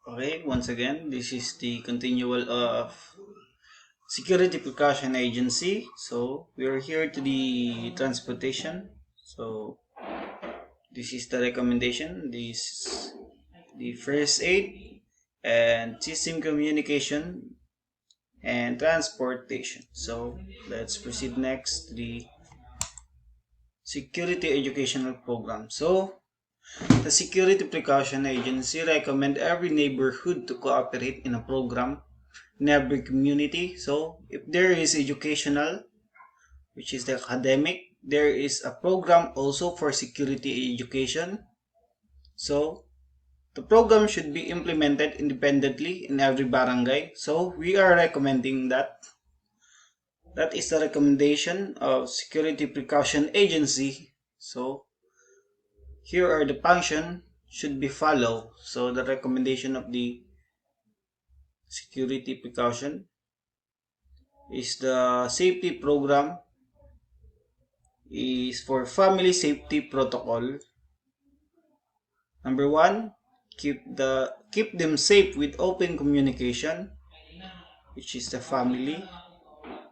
Okay, once again, this is the continual of Security Precaution Agency. So we are here to the transportation. So this is the recommendation. This is the first aid and system communication and transportation. So let's proceed next to the security educational program. So the Security Precaution Agency recommend every neighborhood to cooperate in a program in every community. So if there is educational, which is the academic, there is a program also for security education. So the program should be implemented independently in every barangay. So we are recommending that. That is the recommendation of Security Precaution Agency. So here are the function should be followed. So the recommendation of the security precaution is the safety program is for family safety protocol. Number one, keep them safe with open communication, which is the family,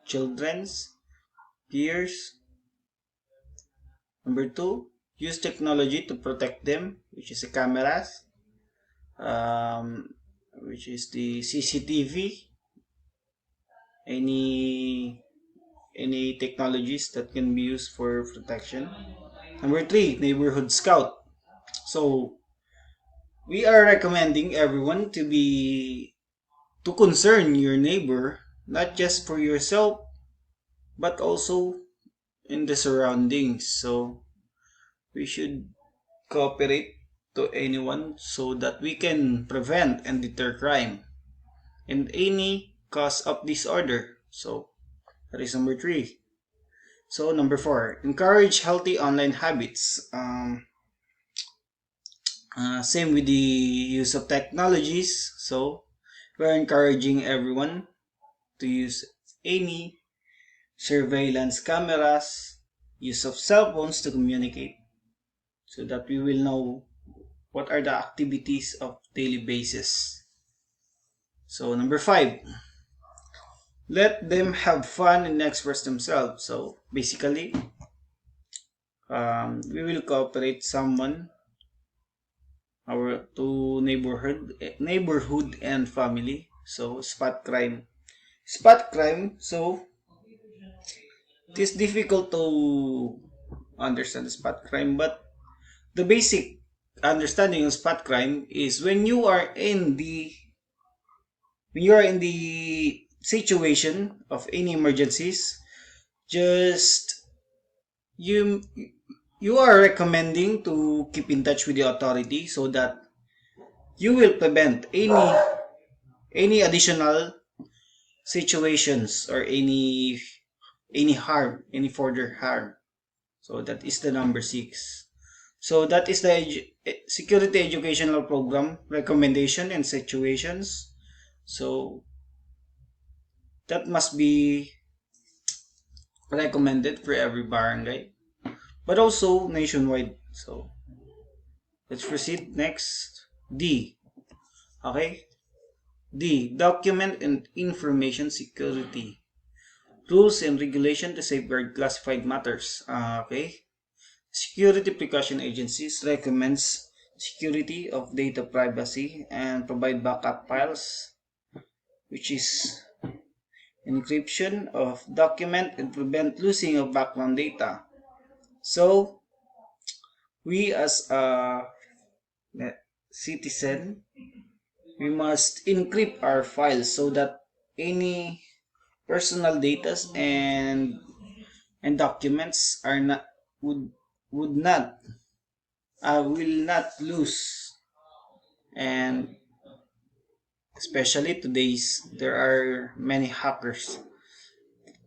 children's, peers. Number two, use technology to protect them, which is the cameras, um, which is the CCTV, any any technologies that can be used for protection. Number three, neighborhood scout. So we are recommending everyone to concern your neighbor, not just for yourself, but also in the surroundings. So we should cooperate to anyone so that we can prevent and deter crime and any cause of disorder. So that is number three. So number four, encourage healthy online habits. Same with the use of technologies. So we're encouraging everyone to use any surveillance cameras, use of cell phones to communicate, so that we will know what are the activities of daily basis. So number five, let them have fun and express themselves. So basically, we will cooperate someone our to neighborhood and family. So spot crime. So it is difficult to understand spot crime, but the basic understanding of spot crime is when you are in the situation of any emergencies, just you you are recommending to keep in touch with the authority so that you will prevent any additional situations or any harm, any further harm. So that is the number six. So that is the security educational program recommendation and situations. So that must be recommended for every barangay, but also nationwide. So let's proceed next. D. Okay. D. Document and information security. Rules and regulation to safeguard classified matters. Okay. Security Precaution Agencies recommends security of data privacy and provide backup files, which is encryption of document and prevent losing of background data. So we as a citizen, we must encrypt our files so that any personal data and documents are not would not will not lose. And especially today's, there are many hackers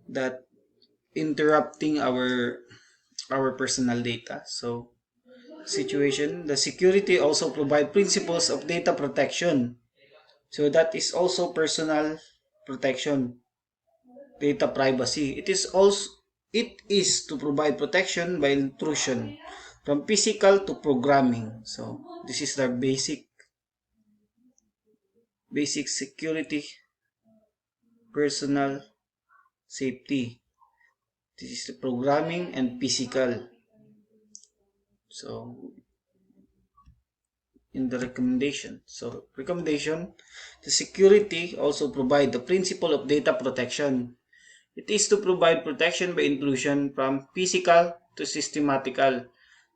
that interrupting our personal data. So situation, the security also provide principles of data protection. So that is also personal protection, data privacy. It is to provide protection by intrusion from physical to programming. So this is the basic basic security, personal safety. This is the programming and physical. So in the recommendation. So recommendation, the security also provide the principle of data protection. It is to provide protection by intrusion from physical to systematical.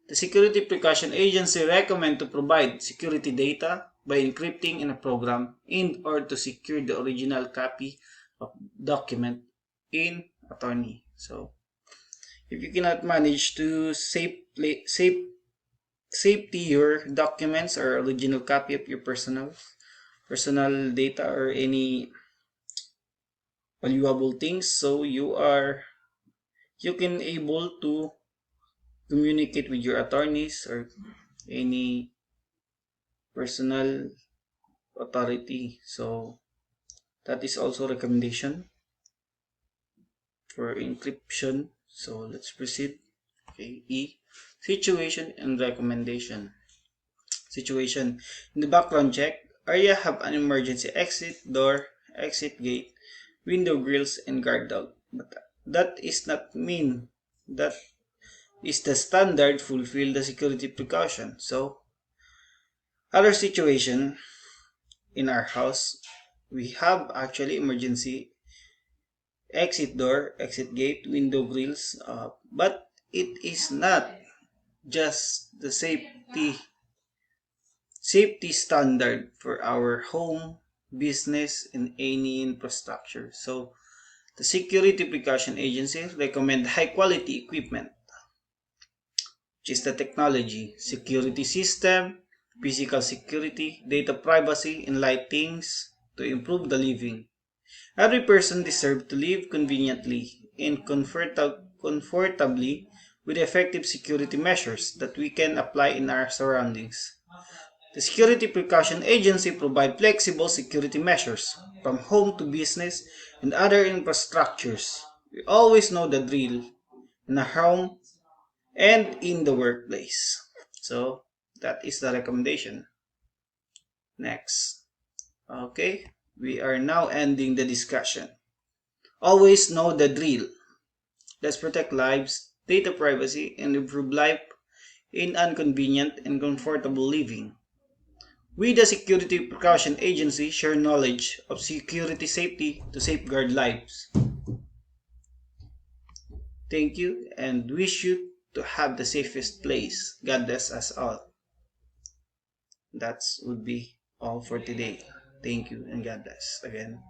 The Security Precaution Agency recommend to provide security data by encrypting in a program in order to secure the original copy of document in attorney. So if you cannot manage to safety your documents or original copy of your personal data or any valuable things, so you can able to communicate with your attorneys or any personal authority. So that is also recommendation for encryption. So let's proceed. Okay, E, situation and recommendation. Situation. In the background check, area have an emergency exit door, exit gate, window grills, and guard dog. But that is not mean that is the standard fulfill the security precaution. So other situation in our house, we have actually emergency exit door, exit gate, window grills, but it is not just the safety standard for our home, business, and any infrastructure. So the Security Precaution Agency recommend high quality equipment, which is the technology, security system, physical security, data privacy, and lightings to improve the living. Every person deserves to live conveniently and comfortably with effective security measures that we can apply in our surroundings. The Security Precaution Agency provides flexible security measures from home to business and other infrastructures. We always know the drill in a home and in the workplace. So that is the recommendation. Next. Okay, we are now ending the discussion. Always know the drill. Let's protect lives, data privacy, and improve life in inconvenient and comfortable living. We, the Security Precaution Agency, share knowledge of security safety to safeguard lives. Thank you and wish you to have the safest place. God bless us all. That would be all for today. Thank you and God bless again.